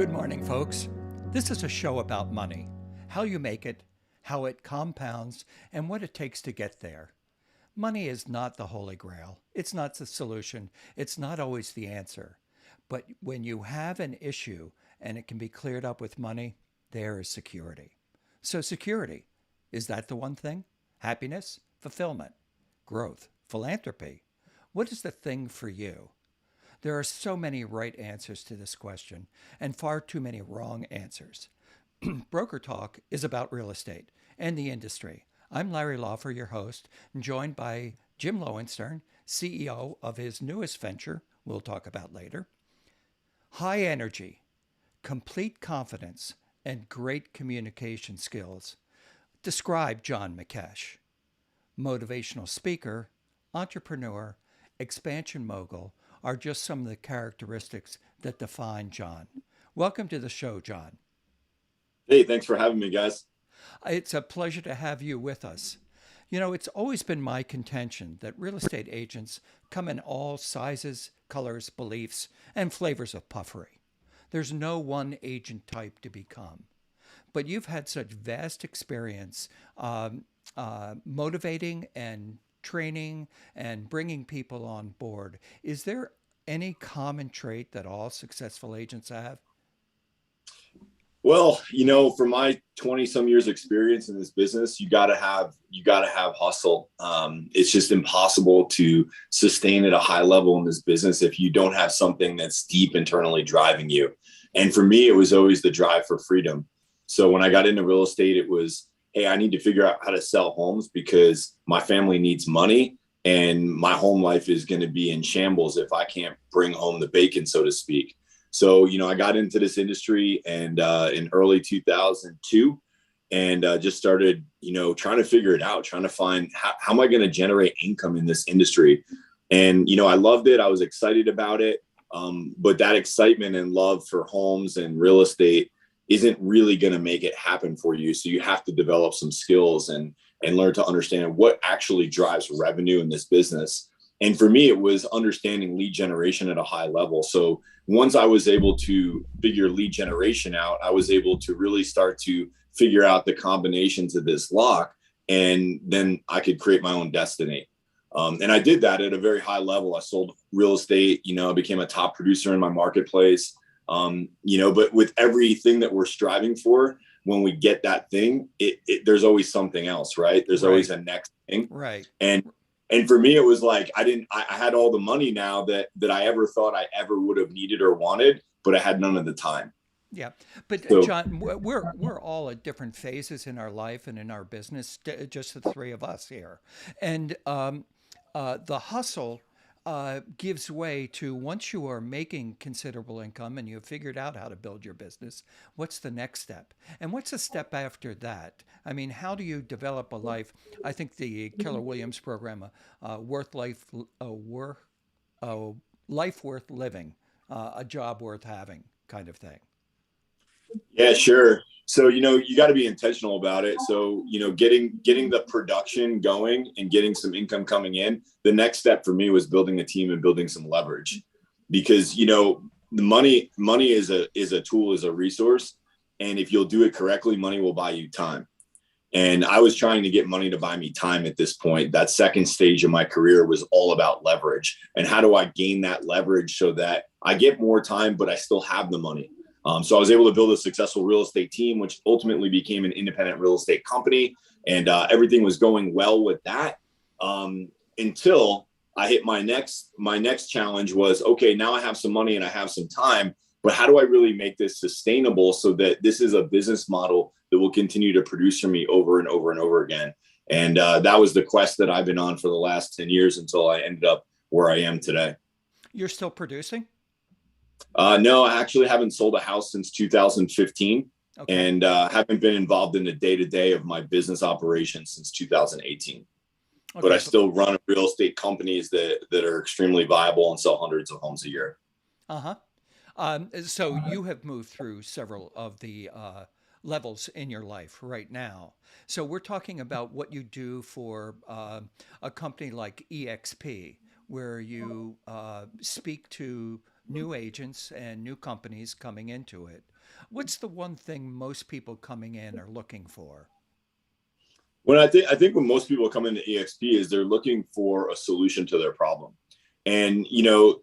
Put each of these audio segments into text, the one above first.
Good morning, folks. This is a show about money, how you make it, how it compounds, and what it takes to get there. Money is not the holy grail. It's not the solution. It's not always the answer. But when you have an issue and it can be cleared up with money, there is security. So, security, is that the one thing? Happiness, fulfillment, growth, philanthropy. What is the thing for you? There are so many right answers to this question and far too many wrong answers. Broker Talk is about real estate and the industry. I'm Larry Lawfer, your host, joined by Jim Lowenstern, CEO of his newest venture, we'll talk about later. High energy, complete confidence, and great communication skills describe John Mikesh. Motivational speaker, entrepreneur, expansion mogul are just some of the characteristics that define John. Welcome to the show, John. Hey, thanks for having me, guys. It's a pleasure to have you with us. You know, it's always been my contention that real estate agents come in all sizes, colors, beliefs, and flavors of puffery. There's no one agent type to become. But you've had such vast experience motivating and training and bringing people on board. Is there any common trait that all successful agents have? Well, for my 20 some years experience in this business, you gotta have hustle. It's just impossible to sustain at a high level in this business if you don't have something that's deep internally driving you. And for me, it was always the drive for freedom. So when I got into real estate, it was, hey, I need to figure out how to sell homes because my family needs money and my home life is going to be in shambles if I can't bring home the bacon, so to speak. So, I got into this industry and in early 2002 and just started, trying to figure it out, trying to find how am I going to generate income in this industry? And, I loved it. I was excited about it. But that excitement and love for homes and real estate isn't really going to make it happen for you. So you have to develop some skills and learn to understand what actually drives revenue in this business. And for me, it was understanding lead generation at a high level. So once I was able to figure lead generation out, I was able to really start to figure out the combinations of this lock. And then I could create my own destiny. And I did that at a very high level. I sold real estate, I became a top producer in my marketplace. But with everything that we're striving for, when we get that thing, there's always something else, right? There's always a next thing. Right. And for me, it was like, I had all the money now that I ever thought I ever would have needed or wanted, but I had none of the time. Yeah, but So John, we're all at different phases in our life and in our business, just the three of us here, and the hustle gives way to once you are making considerable income and you've figured out how to build your business. What's the next step, and what's the step after that? I mean, how do you develop a life? I think the Keller Williams program, worth life, a life worth living, a job worth having, kind of thing. yeah, sure. So, you got to be intentional about it. So, getting the production going and getting some income coming in. The next step for me was building a team and building some leverage because, the money is a tool, is a resource. And if you'll do it correctly, money will buy you time. And I was trying to get money to buy me time at this point. That second stage of my career was all about leverage. And how do I gain that leverage so that I get more time, but I still have the money? So I was able to build a successful real estate team, which ultimately became an independent real estate company. And everything was going well with that until I hit my next challenge was, okay, now I have some money and I have some time, but how do I really make this sustainable so that this is a business model that will continue to produce for me over and over and over again? And that was the quest that I've been on for the last 10 years until I ended up where I am today. You're still producing? No, I actually haven't sold a house since 2015 Okay. and haven't been involved in the day-to-day of my business operations since 2018. But I Okay. still run real estate companies that are extremely viable and sell hundreds of homes a year. Uh-huh. So you have moved through several of the levels in your life right now. So we're talking about what you do for a company like EXP, where you speak to new agents and new companies coming into it. What's the one thing most people coming in are looking for? When I think when most people come into EXP is they're looking for a solution to their problem. And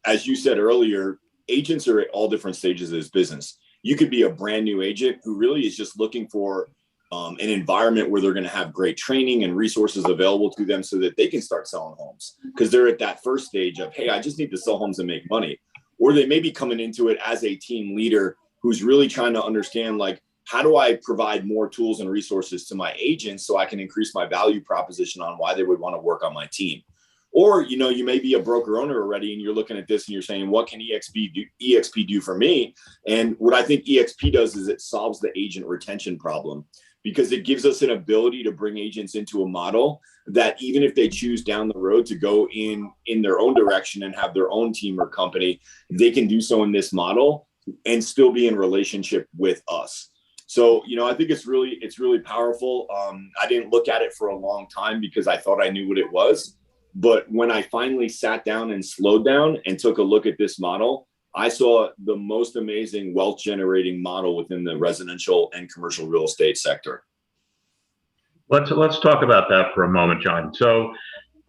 as you said earlier, agents are at all different stages of this business. You could be a brand new agent who really is just looking for an environment where they're going to have great training and resources available to them so that they can start selling homes, because they're at that first stage of, hey, I just need to sell homes and make money. Or they may be coming into it as a team leader who's really trying to understand, like, how do I provide more tools and resources to my agents so I can increase my value proposition on why they would want to work on my team? Or, you may be a broker owner already and you're looking at this and you're saying, what can EXP do for me? And what I think EXP does is it solves the agent retention problem, because it gives us an ability to bring agents into a model that even if they choose down the road to go in their own direction and have their own team or company, they can do so in this model and still be in relationship with us. So, I think it's really powerful. I didn't look at it for a long time because I thought I knew what it was. But when I finally sat down and slowed down and took a look at this model, I saw the most amazing wealth generating model within the residential and commercial real estate sector. Let's talk about that for a moment, John. So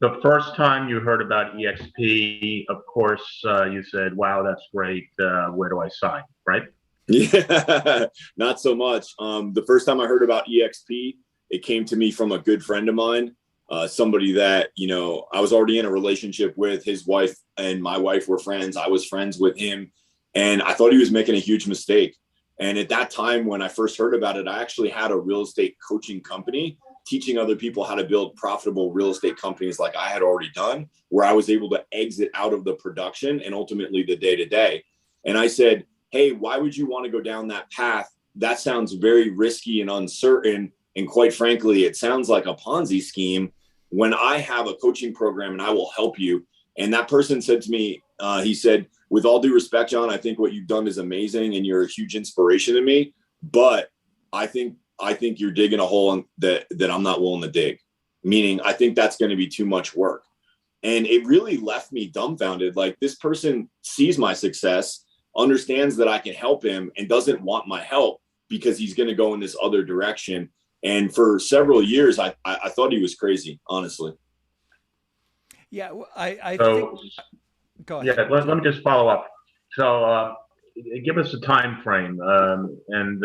the first time you heard about EXP, of course, you said, wow, that's great. Where do I sign? Right? Yeah, not so much. The first time I heard about EXP, it came to me from a good friend of mine, somebody that, I was already in a relationship with. His wife and my wife were friends. I was friends with him, and I thought he was making a huge mistake. And at that time, when I first heard about it, I actually had a real estate coaching company teaching other people how to build profitable real estate companies like I had already done, where I was able to exit out of the production and ultimately the day-to-day. And I said, hey, why would you want to go down that path? That sounds very risky and uncertain. And quite frankly, it sounds like a Ponzi scheme, when I have a coaching program and I will help you. And that person said to me, he said, with all due respect, John, I think what you've done is amazing and you're a huge inspiration to me. But I think you're digging a hole that I'm not willing to dig. Meaning, I think that's going to be too much work. And it really left me dumbfounded. Like, this person sees my success, understands that I can help him, and doesn't want my help because he's going to go in this other direction. And for several years, I thought he was crazy, honestly. Yeah, I So, think. Go ahead. yeah, let me just follow up. So, give us a time frame and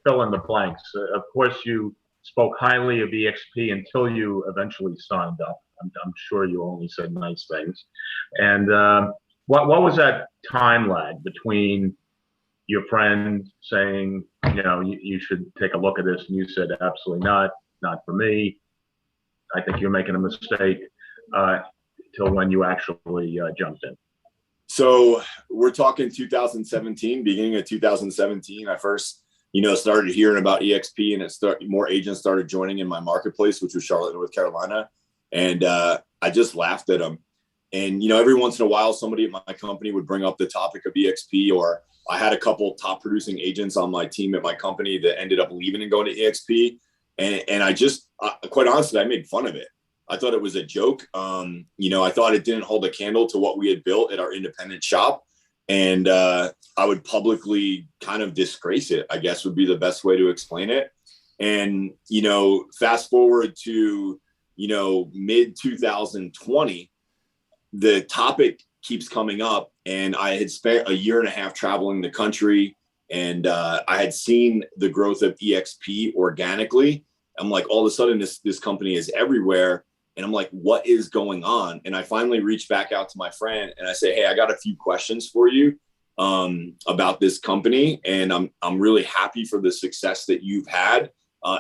fill in the blanks. Of course, you spoke highly of EXP until you eventually signed up. I'm sure you only said nice things. And what was that time lag between your friend saying, you should take a look at this, and you said, absolutely not for me, I think you're making a mistake, till when you actually jumped in? So we're talking 2017, beginning of 2017. I first, started hearing about EXP, and more agents started joining in my marketplace, which was Charlotte, North Carolina. And I just laughed at them. And, every once in a while, somebody at my company would bring up the topic of EXP, or I had a couple top producing agents on my team at my company that ended up leaving and going to EXP. And I just, quite honestly, I made fun of it. I thought it was a joke. I thought it didn't hold a candle to what we had built at our independent shop. And I would publicly kind of disgrace it, I guess would be the best way to explain it. And, fast forward to, mid 2020, the topic keeps coming up. And I had spent a year and a half traveling the country, and I had seen the growth of EXP organically. I'm like, all of a sudden, this company is everywhere. And I'm like, what is going on? And I finally reached back out to my friend and I say, hey, I got a few questions for you about this company. And I'm really happy for the success that you've had.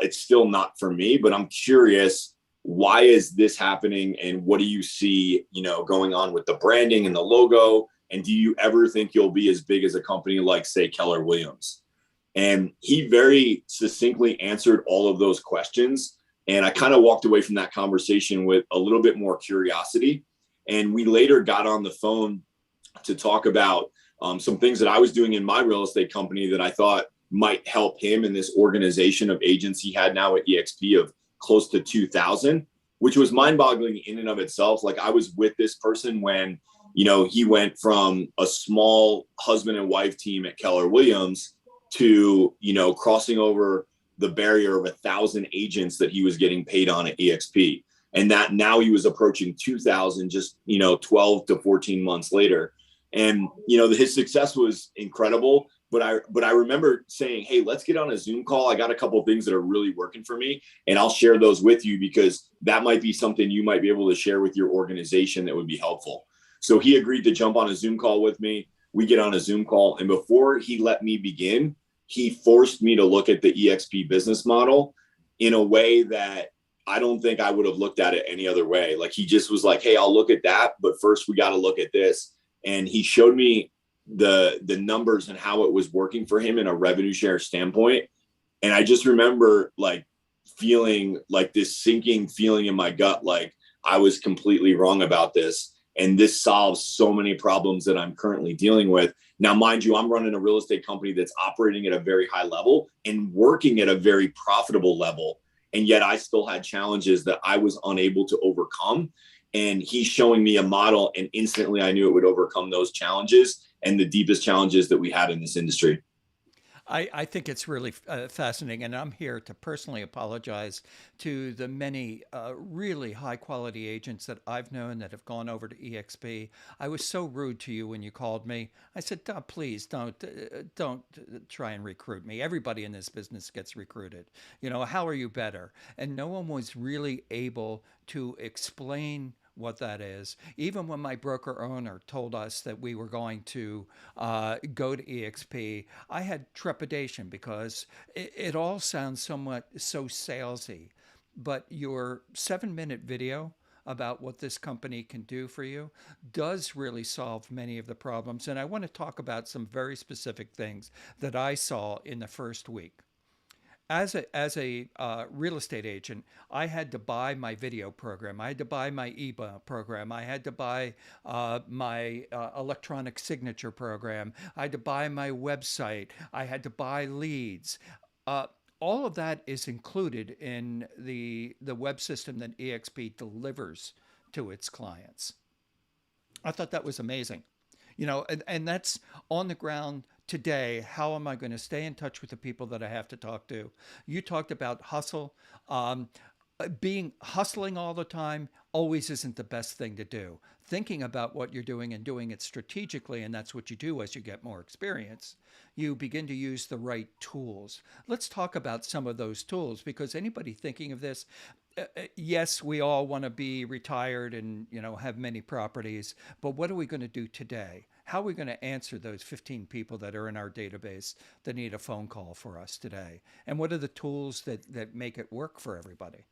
It's still not for me, but I'm curious, why is this happening? And what do you see, going on with the branding and the logo? And do you ever think you'll be as big as a company like, say, Keller Williams? And he very succinctly answered all of those questions. And I kind of walked away from that conversation with a little bit more curiosity. And we later got on the phone to talk about some things that I was doing in my real estate company that I thought might help him in this organization of agents he had now at EXP of close to 2,000. which was mind-boggling in and of itself. Like, I was with this person when, he went from a small husband and wife team at Keller Williams to, crossing over the barrier of 1,000 agents that he was getting paid on at EXP. And that now he was approaching 2,000 just, 12 to 14 months later. And, his success was incredible. But I remember saying, hey, let's get on a Zoom call. I got a couple of things that are really working for me, and I'll share those with you, because that might be something you might be able to share with your organization that would be helpful. So he agreed to jump on a Zoom call with me. We get on a Zoom call, and before he let me begin, he forced me to look at the EXP business model in a way that I don't think I would have looked at it any other way. Like, he just was like, hey, I'll look at that, but first we got to look at this. And he showed me the numbers and how it was working for him in a revenue share standpoint. And I just remember like feeling like this sinking feeling in my gut, like I was completely wrong about this. And this solves so many problems that I'm currently dealing with. Now, mind you, I'm running a real estate company that's operating at a very high level and working at a very profitable level. And yet I still had challenges that I was unable to overcome. And he's showing me a model, and instantly I knew it would overcome those challenges and the deepest challenges that we had in this industry. I think it's really fascinating, and I'm here to personally apologize to the many really high quality agents that I've known that have gone over to EXP. I was so rude to you when you called me. I said, please don't try and recruit me. Everybody in this business gets recruited. How are you better? And no one was really able to explain what that is. Even when my broker owner told us that we were going to go to EXP, I had trepidation because it all sounds so salesy. But your 7-minute video about what this company can do for you does really solve many of the problems. And I want to talk about some very specific things that I saw in the first week. As a real estate agent, I had to buy my video program. I had to buy my email program. I had to buy my electronic signature program. I had to buy my website. I had to buy leads. All of that is included in the web system that EXP delivers to its clients. I thought that was amazing. And that's on the ground today. How am I going to stay in touch with the people that I have to talk to? You talked about hustle. Being hustling all the time always isn't the best thing to do. Thinking about what you're doing and doing it strategically, and that's what you do as you get more experience, you begin to use the right tools. Let's talk about some of those tools, because anybody thinking of this, yes, we all want to be retired and have many properties, but what are we going to do today? How are we going to answer those 15 people that are in our database that need a phone call for us today? And what are the tools that make it work for everybody?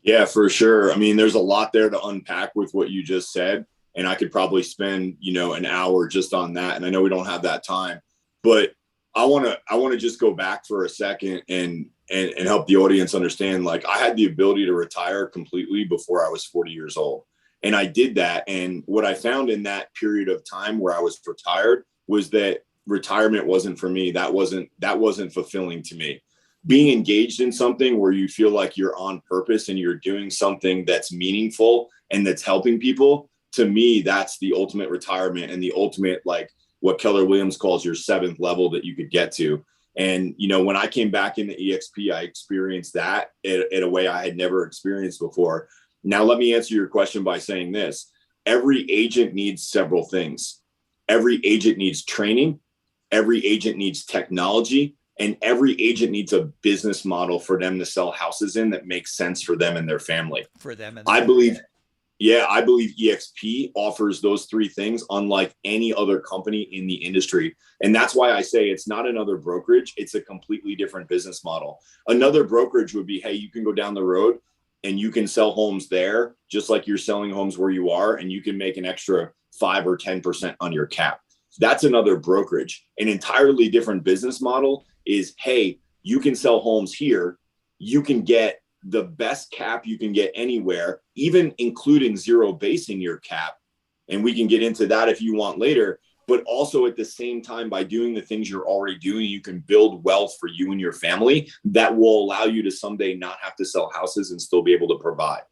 Yeah, for sure. I mean, there's a lot there to unpack with what you just said, and I could probably spend, an hour just on that. And I know we don't have that time, but I want to just go back for a second and help the audience understand, like, I had the ability to retire completely before I was 40 years old. And I did that. And what I found in that period of time where I was retired was that retirement wasn't for me. That wasn't fulfilling to me. Being engaged in something where you feel like you're on purpose and you're doing something that's meaningful and that's helping people, to me, that's the ultimate retirement and the ultimate, like, what Keller Williams calls your 7th level that you could get to. And, when I came back into EXP, I experienced that in a way I had never experienced before. Now, let me answer your question by saying this. Every agent needs several things. Every agent needs training. Every agent needs technology. And every agent needs a business model for them to sell houses in that makes sense for them and their family. For them and I believe EXP offers those 3 things unlike any other company in the industry. And that's why I say it's not another brokerage. It's a completely different business model. Another brokerage would be, hey, you can go down the road and you can sell homes there, just like you're selling homes where you are, and you can make an extra 5 or 10% on your cap. That's another brokerage. An entirely different business model is, hey, you can sell homes here. You can get the best cap you can get anywhere, even including zero basing your cap. And we can get into that if you want later. but also at the same time, by doing the things you're already doing, you can build wealth for you and your family that will allow you to someday not have to sell houses and still be able to provide.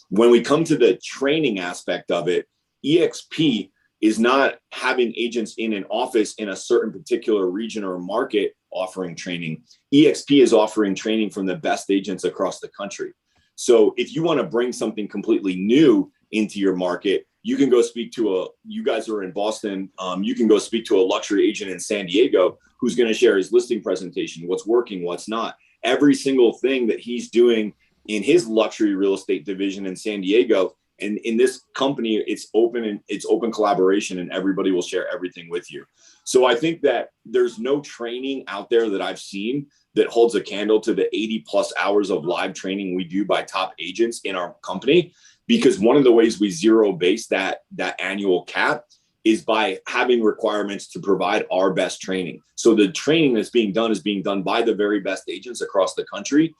When we come to the training aspect of it, EXP is not having agents in an office in a certain particular region or market offering training. EXP is offering training from the best agents across the country. So if you want to bring something completely new into your market, you can go speak to you guys are in Boston, you can go speak to a luxury agent in San Diego who's going to share his listing presentation, what's working, what's not. Every single thing that he's doing in his luxury real estate division in San Diego. And in this company, it's open collaboration, and everybody will share everything with you. So I think that there's no training out there that I've seen that holds a candle to the 80 plus hours of live training we do by top agents in our company. Because one of the ways we zero base that annual cap is by having requirements to provide our best training. So the training that's being done is being done by the very best agents across the country.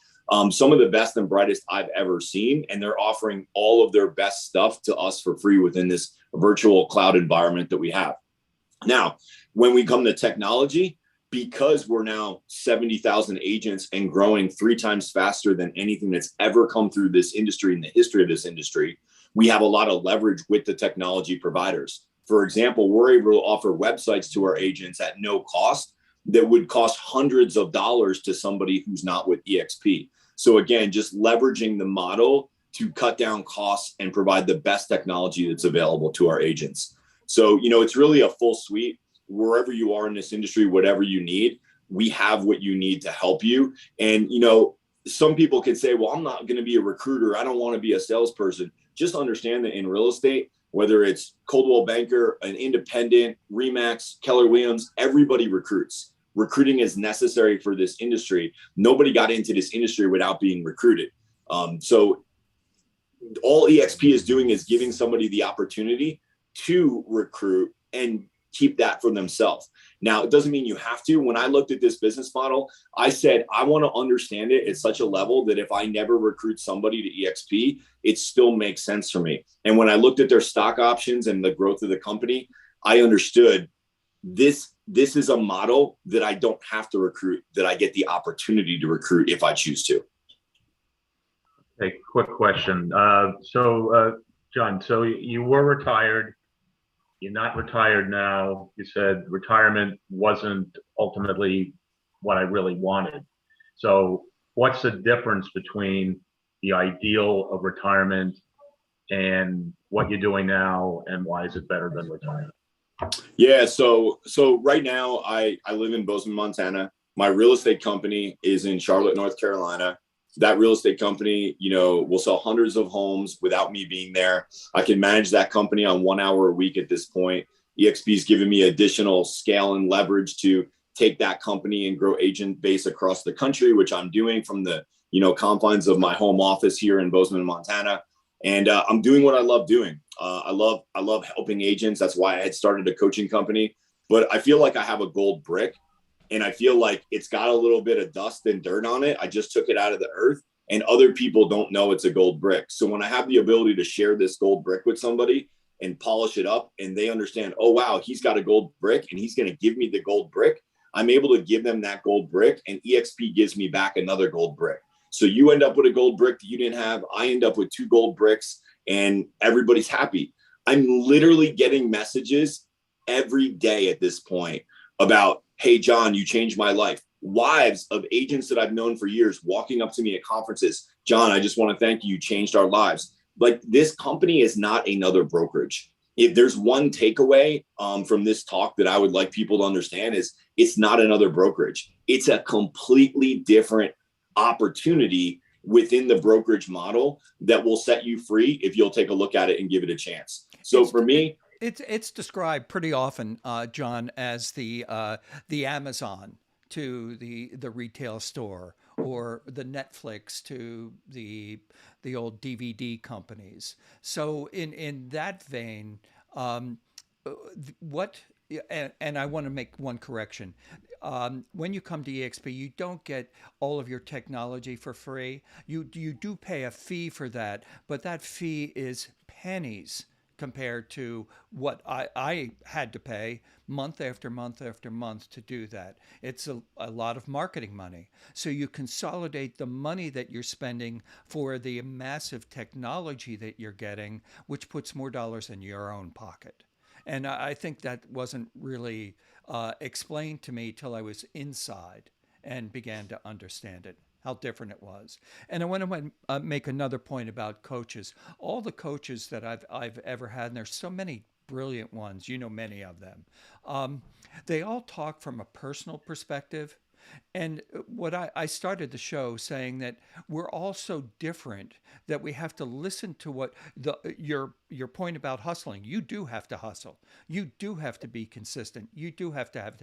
Some of the best and brightest I've ever seen, and they're offering all of their best stuff to us for free within this virtual cloud environment that we have. Now, when we come to technology, because we're now 70,000 agents and growing 3 times faster than anything that's ever come through this industry in the history of this industry, we have a lot of leverage with the technology providers. For example, we're able to offer websites to our agents at no cost that would cost hundreds of dollars to somebody who's not with EXP. So again, just leveraging the model to cut down costs and provide the best technology that's available to our agents. So, it's really a full suite. Wherever you are in this industry, whatever you need, we have what you need to help you. And, some people can say, well, I'm not going to be a recruiter. I don't want to be a salesperson. Just understand that in real estate, whether it's Coldwell Banker, an independent, Remax, Keller Williams, everybody recruits. Recruiting is necessary for this industry. Nobody got into this industry without being recruited. So all EXP is doing is giving somebody the opportunity to recruit and keep that for themselves. Now, it doesn't mean you have to. When I looked at this business model, I said, I want to understand it at such a level that if I never recruit somebody to EXP, it still makes sense for me. And when I looked at their stock options and the growth of the company, I understood this is a model that I don't have to recruit, that I get the opportunity to recruit if I choose to. Okay, quick question. John, so you were retired. You're not retired now. You said retirement wasn't ultimately what I really wanted. So what's the difference between the ideal of retirement and what you're doing now, and why is it better than retirement? Yeah, so right now I live in Bozeman, Montana. My real estate company is in Charlotte, North Carolina. That real estate company, will sell hundreds of homes without me being there. I can manage that company on 1 hour a week at this point. EXP is giving me additional scale and leverage to take that company and grow agent base across the country, which I'm doing from the, confines of my home office here in Bozeman, Montana. And I'm doing what I love doing. I love helping agents. That's why I had started a coaching company. But I feel like I have a gold brick, and I feel like it's got a little bit of dust and dirt on it. I just took it out of the earth, and other people don't know it's a gold brick. So when I have the ability to share this gold brick with somebody and polish it up, and they understand, oh, wow, he's got a gold brick and he's going to give me the gold brick, I'm able to give them that gold brick, and EXP gives me back another gold brick. So you end up with a gold brick that you didn't have. I end up with 2 gold bricks, and everybody's happy. I'm literally getting messages every day at this point about, hey, John, you changed my life. Wives of agents that I've known for years walking up to me at conferences. John, I just want to thank you. You changed our lives. Like, this company is not another brokerage. If there's one takeaway from this talk that I would like people to understand, is it's not another brokerage. It's a completely different opportunity within the brokerage model that will set you free if you'll take a look at it and give it a chance. So for me, it's described pretty often, John, as the Amazon to the retail store, or the Netflix to the old DVD companies. So in that vein, what and I want to make one correction. When you come to EXP, you don't get all of your technology for free. You do pay a fee for that, but that fee is pennies compared to what I had to pay month after month after month to do that. It's a lot of marketing money. So you consolidate the money that you're spending for the massive technology that you're getting, which puts more dollars in your own pocket. And I think that wasn't really explained to me till I was inside and began to understand it, how different it was. And I want to make another point about coaches. All the coaches that I've ever had, and there's so many brilliant ones, you know, many of them, they all talk from a personal perspective. And what I started the show saying that we're all so different that we have to listen to what your point about hustling. You do have to hustle. You do have to be consistent. You do have to have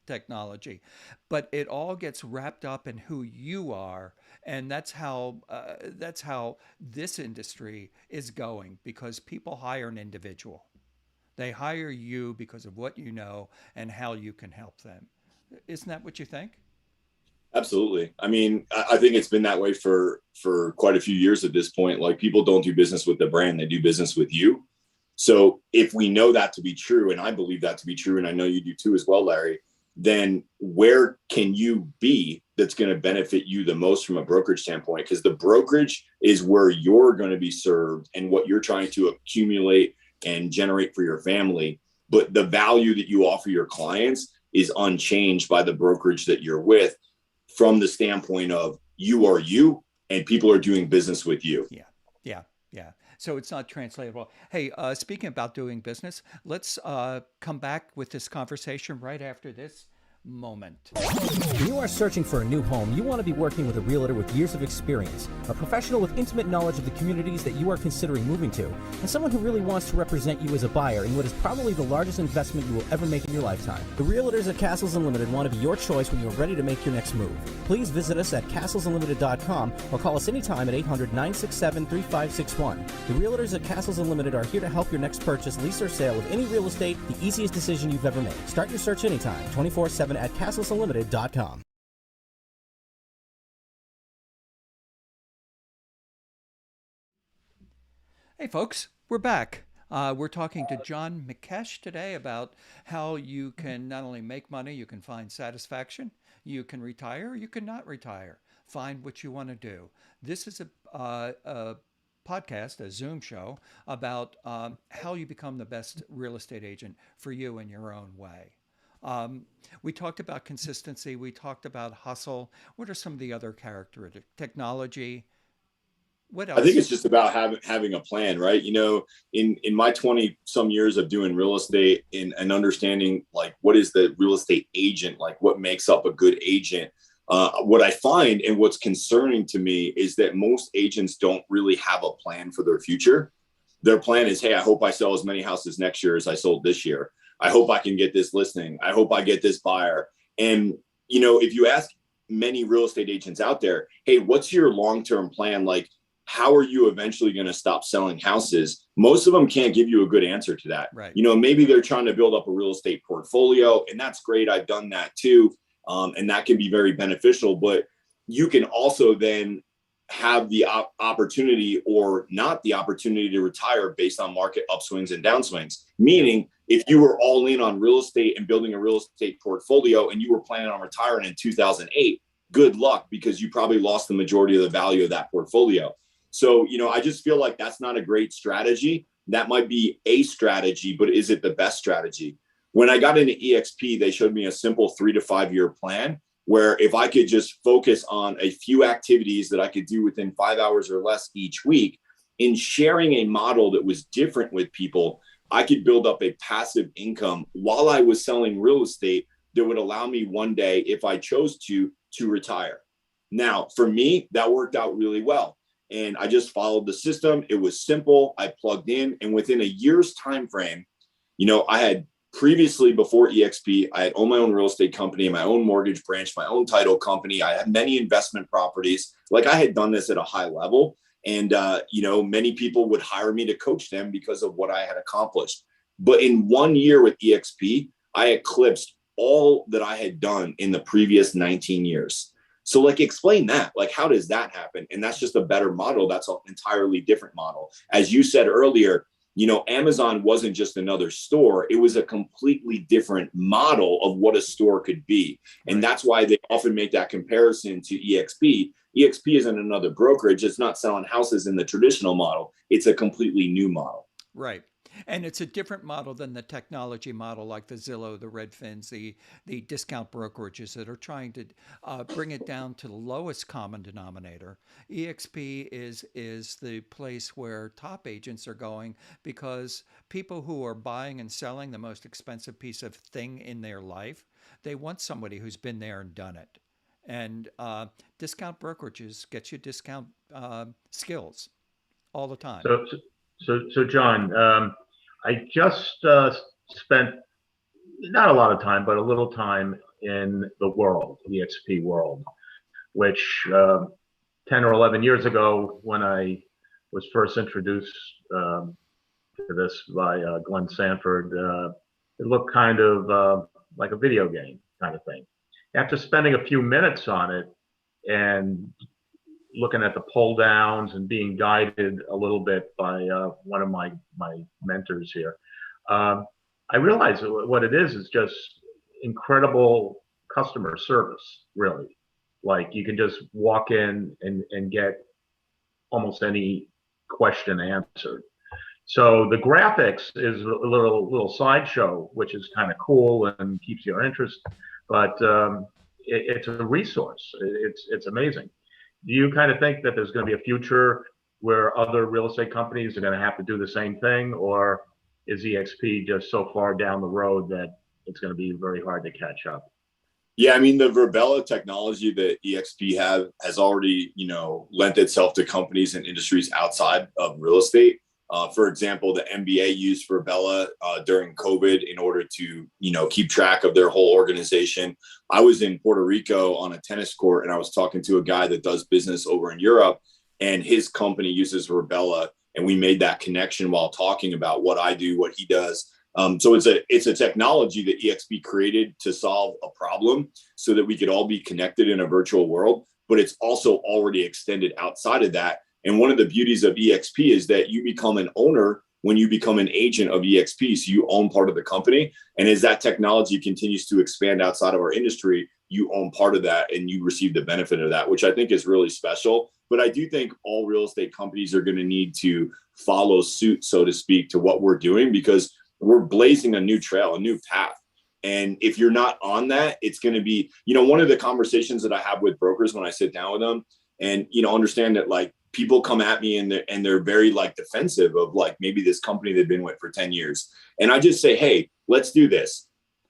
technology, but it all gets wrapped up in who you are, and that's how this industry is going because people hire an individual. They hire you because of what you know and how you can help them. Isn't that what you think? Absolutely. I mean, I think it's been that way for quite a few years at this point. Like people don't do business with the brand, they do business with you. So if we know that to be true, and I believe that to be true, and I know you do too as well, Larry, then where can you be that's going to benefit you the most from a brokerage standpoint? Because the brokerage is where you're going to be served and what you're trying to accumulate and generate for your family. But the value that you offer your clients is unchanged by the brokerage that you're with, from the standpoint of you are you and people are doing business with you. Yeah, yeah, yeah. So it's not translatable. Hey, speaking about doing business, let's come back with this conversation right after this moment. When you are searching for a new home, you want to be working with a realtor with years of experience, a professional with intimate knowledge of the communities that you are considering moving to, and someone who really wants to represent you as a buyer in what is probably the largest investment you will ever make in your lifetime. The realtors at Castles Unlimited want to be your choice when you're ready to make your next move. Please visit us at castlesunlimited.com or call us anytime at 800-967-3561. The realtors at Castles Unlimited are here to help your next purchase, lease, or sale of any real estate the easiest decision you've ever made. Start your search anytime, 24/7 at castlesunlimited.com. Hey, folks, we're back. We're talking to John Mikesh today about how you can not only make money, you can find satisfaction, you can retire, you can not retire, find what you want to do. This is a podcast, a Zoom show about how you become the best real estate agent for you in your own way. We talked about consistency. We talked about hustle. What are some of the other characteristics? Technology. What else? I think it's just about having a plan, right? You know, in my 20 some years of doing real estate and understanding like what is the real estate agent, like what makes up a good agent. What I find and what's concerning to me is that most agents don't really have a plan for their future. Their plan is, hey, I hope I sell as many houses next year as I sold this year. I hope I can get this listing. I hope I get this buyer. And, you know, if you ask many real estate agents out there, hey, what's your long-term plan? Like, how are you eventually going to stop selling houses? Most of them can't give you a good answer to that. Right. You know, maybe they're trying to build up a real estate portfolio, and that's great. I've done that too. And that can be very beneficial, but you can also then have the opportunity or not the opportunity to retire based on market upswings and downswings. Meaning, if you were all in on real estate and building a real estate portfolio and you were planning on retiring in 2008, good luck, because you probably lost the majority of the value of that portfolio. So, you know, I just feel like that's not a great strategy. That might be a strategy, but is it the best strategy? When I got into EXP, they showed me a simple 3 to 5 year plan where if I could just focus on a few activities that I could do within 5 hours or less each week, in sharing a model that was different with people, I could build up a passive income while I was selling real estate that would allow me one day, if I chose to retire. Now, for me, that worked out really well. And I just followed the system. It was simple. I plugged in, and within a year's time frame, you know, I had previously, before EXP, I had owned my own real estate company, my own mortgage branch, my own title company. I had many investment properties. Like, I had done this at a high level. And, you know, many people would hire me to coach them because of what I had accomplished. But in 1 year with EXP, I eclipsed all that I had done in the previous 19 years. So, like, explain that. Like, how does that happen? And that's just a better model. That's an entirely different model. As you said earlier, Amazon wasn't just another store. It was a completely different model of what a store could be. And Right. that's why they often make that comparison to EXP. EXP isn't another brokerage. It's not selling houses in the traditional model. It's a completely new model. Right. And it's a different model than the technology model like the Zillow, the Redfins, the discount brokerages that are trying to bring it down to the lowest common denominator. EXP is the place where top agents are going because people who are buying and selling the most expensive piece of thing in their life, they want somebody who's been there and done it. And discount brokerages get you discount skills all the time. So John, I just spent not a lot of time, but a little time in the world, EXP world, which 10 or 11 years ago, when I was first introduced to this by Glenn Sanford, it looked kind of like a video game kind of thing. After spending a few minutes on it and looking at the pull downs and being guided a little bit by one of my mentors here, I realized what it is just incredible customer service, really. Like you can just walk in and get almost any question answered. So the graphics is a little sideshow, which is kind of cool and keeps your interest, but it's a resource. It's amazing. Do you kind of think that there's going to be a future where other real estate companies are going to have to do the same thing, or is EXP just so far down the road that it's going to be very hard to catch up? Yeah, I mean, the Verbella technology that EXP has already, lent itself to companies and industries outside of real estate. For example, the NBA used Verbella during COVID in order to, keep track of their whole organization. I was in Puerto Rico on a tennis court, and I was talking to a guy that does business over in Europe, and his company uses Verbella, and we made that connection while talking about what I do, what he does. So it's a technology that EXP created to solve a problem so that we could all be connected in a virtual world, but it's also already extended outside of that. And one of the beauties of EXP is that you become an owner when you become an agent of EXP. So you own part of the company. And as that technology continues to expand outside of our industry, you own part of that and you receive the benefit of that, which I think is really special. But I do think all real estate companies are going to need to follow suit, so to speak, to what we're doing, because we're blazing a new trail, a new path. And if you're not on that, it's going to be, one of the conversations that I have with brokers when I sit down with them and, understand that like people come at me and they're very like defensive of like maybe this company they've been with for 10 years. And I just say, hey, let's do this.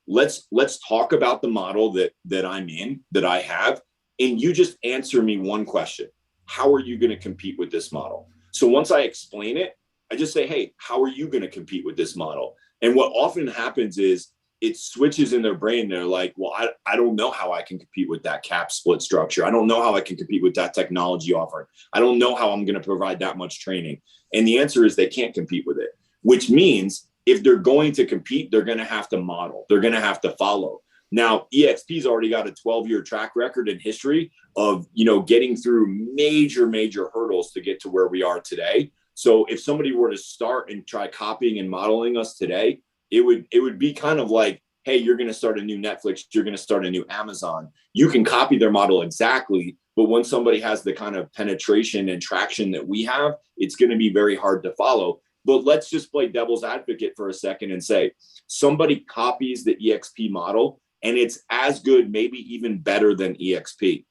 Let's talk about the model that I'm in, that I have. And you just answer me one question. How are you going to compete with this model? So once I explain it, I just say, hey, how are you going to compete with this model? And what often happens is it switches in their brain. They're like, well, I don't know how I can compete with that cap split structure. I don't know how I can compete with that technology offering. I don't know how I'm going to provide that much training. And the answer is they can't compete with it, which means if they're going to compete, they're going to have to model. They're going to have to follow. Now, EXP's already got a 12-year track record in history of, getting through major hurdles to get to where we are today. So if somebody were to start and try copying and modeling us today, it would be kind of like, hey, you're going to start a new Netflix, you're going to start a new Amazon. You can copy their model exactly, but when somebody has the kind of penetration and traction that we have, it's going to be very hard to follow. But let's just play devil's advocate for a second and say somebody copies the EXP model and it's as good, maybe even better than EXP.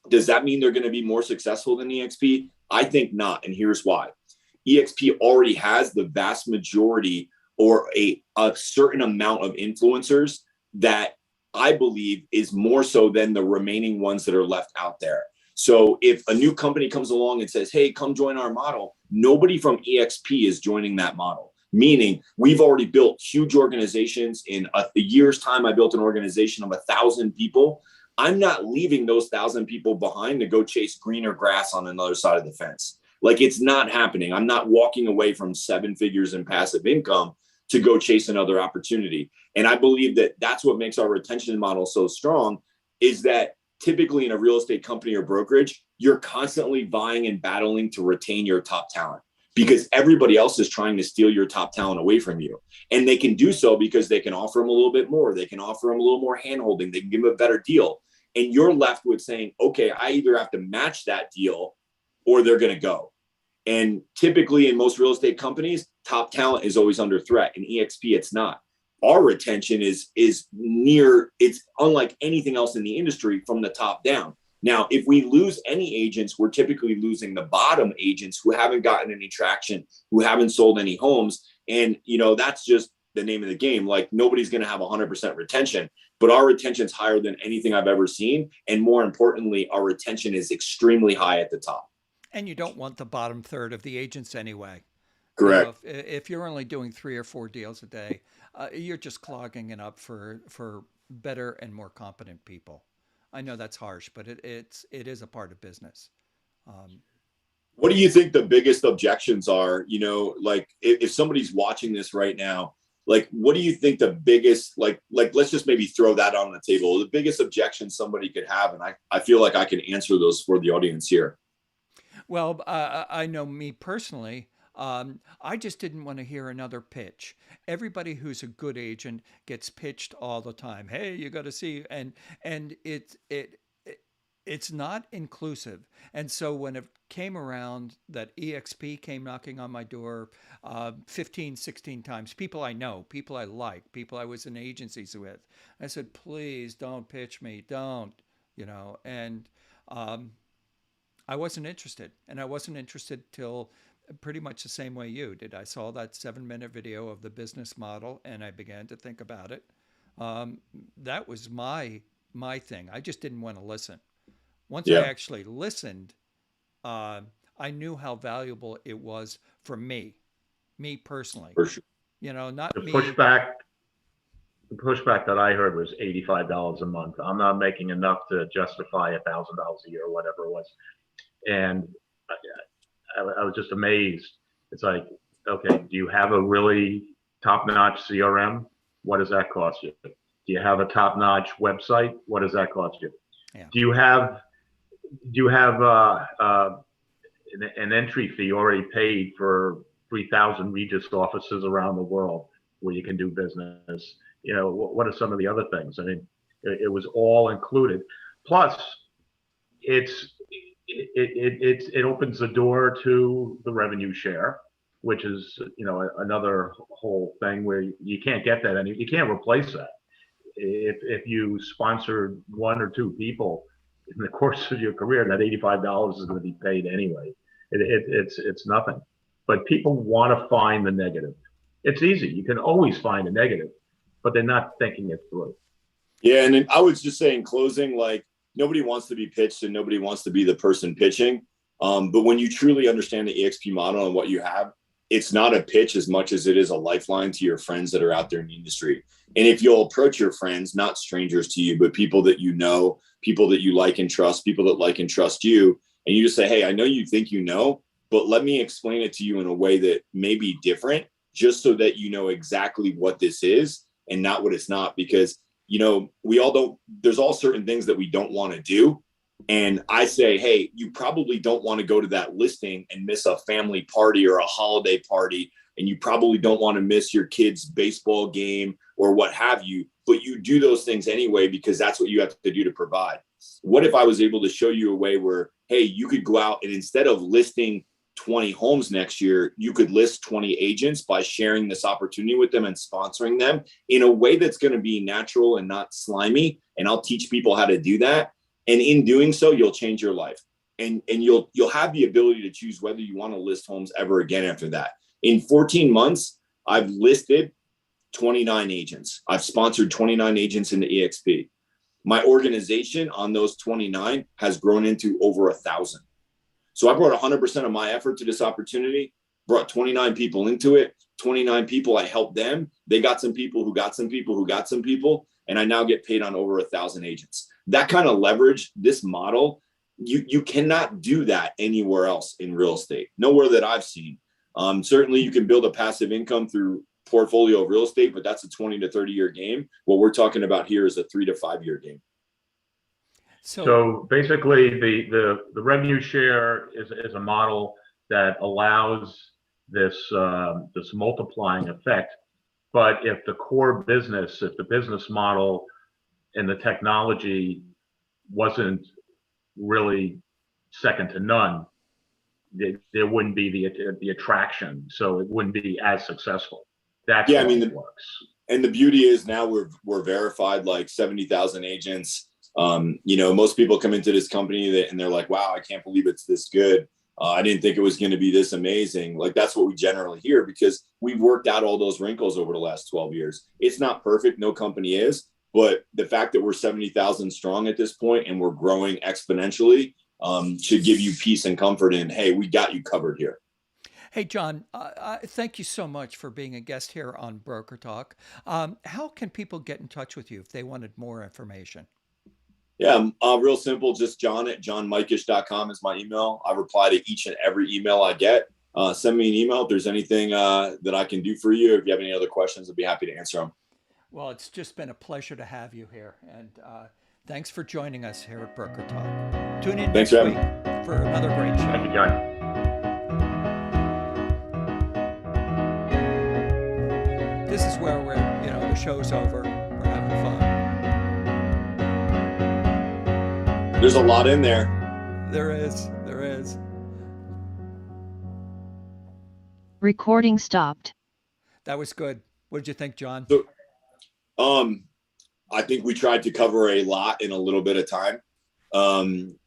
Does that mean they're going to be more successful than EXP? I think not. And here's why. EXP already has the vast majority or a certain amount of influencers that I believe is more so than the remaining ones that are left out there. So if a new company comes along and says, hey, come join our model, nobody from EXP is joining that model. Meaning we've already built huge organizations. In a year's time, I built an organization of 1,000 people. I'm not leaving those 1,000 people behind to go chase greener grass on another side of the fence. Like it's not happening. I'm not walking away from 7 figures in passive income to go chase another opportunity. And I believe that that's what makes our retention model so strong is that typically in a real estate company or brokerage, you're constantly vying and battling to retain your top talent because everybody else is trying to steal your top talent away from you. And they can do so because they can offer them a little bit more. They can offer them a little more handholding. They can give them a better deal. And you're left with saying, okay, I either have to match that deal or they're going to go. And typically in most real estate companies, top talent is always under threat. In EXP, it's not. Our retention is near, it's unlike anything else in the industry from the top down. Now, if we lose any agents, we're typically losing the bottom agents who haven't gotten any traction, who haven't sold any homes. And, that's just the name of the game. Like, nobody's going to have 100% retention, but our retention is higher than anything I've ever seen. And more importantly, our retention is extremely high at the top. And you don't want the bottom third of the agents anyway. Correct. If you're only doing 3 or 4 deals a day, you're just clogging it up for better and more competent people. I know that's harsh, but it is a part of business. What do you think the biggest objections are? Like if somebody's watching this right now, like, what do you think the biggest, like, let's just maybe throw that on the table, the biggest objection somebody could have. And I feel like I can answer those for the audience here. Well, I know me personally, I just didn't want to hear another pitch. Everybody who's a good agent gets pitched all the time. Hey, you got to see, and it's not inclusive. And so when it came around that EXP came knocking on my door 15, 16 times, people I know, people I like, people I was in agencies with, I said, please don't pitch me, don't, and I wasn't interested. And I wasn't interested till pretty much the same way you did. I saw that 7-minute video of the business model and I began to think about it. That was my thing. I just didn't want to listen. Once I actually listened, I knew how valuable it was for me personally. For sure. Not The me. pushback that I heard was $85 a month. I'm not making enough to justify $1,000 a year or whatever it was. And I was just amazed. It's like, okay, do you have a really top-notch CRM? What does that cost you? Do you have a top-notch website? What does that cost you? Yeah. Do you have an entry fee already paid for 3,000 Regis offices around the world where you can do business? What are some of the other things? I mean, it was all included. Plus, it opens the door to the revenue share, which is another whole thing where you can't get that you can't replace that. If you sponsored 1 or 2 people in the course of your career, that $85 is going to be paid anyway. It's nothing. But people want to find the negative. It's easy. You can always find a negative, but they're not thinking it through. Yeah, and then I would just say in closing, like, nobody wants to be pitched and nobody wants to be the person pitching. But when you truly understand the EXP model and what you have, it's not a pitch as much as it is a lifeline to your friends that are out there in the industry. And if you'll approach your friends, not strangers to you, but people that you know, people that you like and trust, people that like and trust you, and you just say, hey, I know you think but let me explain it to you in a way that may be different, just so that you know exactly what this is and not what it's not. Because there's all certain things that we don't want to do. And I say, hey, you probably don't want to go to that listing and miss a family party or a holiday party. And you probably don't want to miss your kid's baseball game or what have you, but you do those things anyway, because that's what you have to do to provide. What if I was able to show you a way where, hey, you could go out and instead of listing 20 homes next year, you could list 20 agents by sharing this opportunity with them and sponsoring them in a way that's going to be natural and not slimy. And I'll teach people how to do that. And in doing so, you'll change your life. And you'll have the ability to choose whether you want to list homes ever again after that. In 14 months, I've listed 29 agents. I've sponsored 29 agents in the EXP. My organization on those 29 has grown into over 1,000. So I brought 100% of my effort to this opportunity, brought 29 people into it, 29 people, I helped them. They got some people who got some people who got some people, and I now get paid on over 1,000 agents. That kind of leverage, this model, you cannot do that anywhere else in real estate, nowhere that I've seen. Certainly you can build a passive income through portfolio of real estate, but that's a 20 to 30 year game. What we're talking about here is a 3 to 5 year game. So basically the revenue share is a model that allows this multiplying effect. But if the core business, if the business model and the technology wasn't really second to none, there wouldn't be the attraction, so it wouldn't be as successful. That's Yeah, I how mean, it works. and the beauty is now we're verified, like 70,000 agents. Most people come into this company and they're like, wow, I can't believe it's this good. I didn't think it was going to be this amazing. Like, that's what we generally hear, because we've worked out all those wrinkles over the last 12 years. It's not perfect. No company is. But the fact that we're 70,000 strong at this point and we're growing exponentially should give you peace and comfort in, hey, we got you covered here. Hey, John, thank you so much for being a guest here on Broker Talk. How can people get in touch with you if they wanted more information? Yeah, real simple. Just john@johnmikesh.com is my email. I reply to each and every email I get. Send me an email if there's anything that I can do for you. If you have any other questions, I'd be happy to answer them. Well, it's just been a pleasure to have you here. And thanks for joining us here at Broker Talk. Tune in Thanks next for week for another great show. Thank you, John. This is where the show's over. We're having fun. There's a lot in there. There is. Recording stopped. That was good. What did you think, John? So, I think we tried to cover a lot in a little bit of time.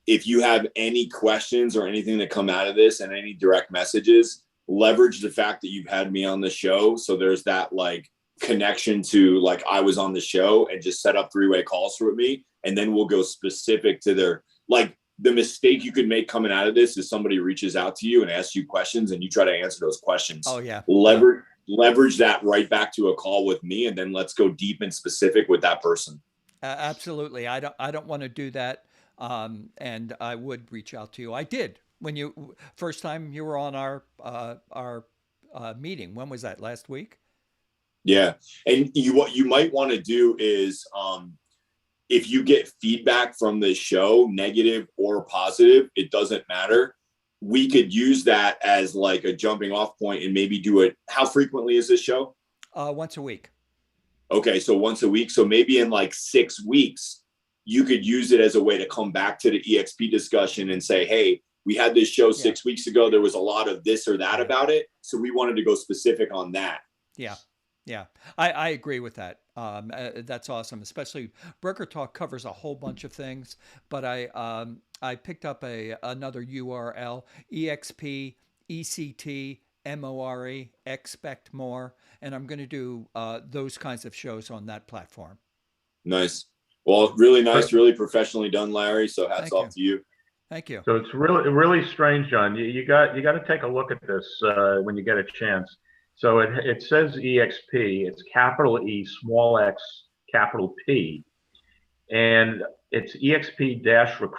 If you have any questions or anything that come out of this and any direct messages, leverage the fact that you've had me on the show. So there's that like connection to like I was on the show, and just set up 3-way calls with me. And then we'll go specific to their, like, the mistake you could make coming out of this is somebody reaches out to you and asks you questions and you try to answer those questions. Oh yeah. Leverage that right back to a call with me, and then let's go deep and specific with that person. Absolutely. I don't want to do that. And I would reach out to you. I did when you first time you were on our meeting. When was that? Last week? Yeah. And what you might want to do is, if you get feedback from the show, negative or positive, it doesn't matter. We could use that as like a jumping off point and maybe do it. How frequently is this show? Once a week. Okay. So once a week. So maybe in like 6 weeks, you could use it as a way to come back to the EXP discussion and say, hey, we had this show 6 weeks ago. There was a lot of this or that about it. So we wanted to go specific on that. Yeah. Yeah, I agree with that. That's awesome. Especially Broker Talk covers a whole bunch of things, but I picked up another URL, EXP, ECT, MORE, Expect More, and I'm going to do those kinds of shows on that platform. Nice. Well, really nice, really professionally done, Larry. So hats off to you. Thank you. So it's really strange, John. You got to take a look at this when you get a chance. So it says EXP. It's capital E, small x, capital P, and it's EXP-recruit.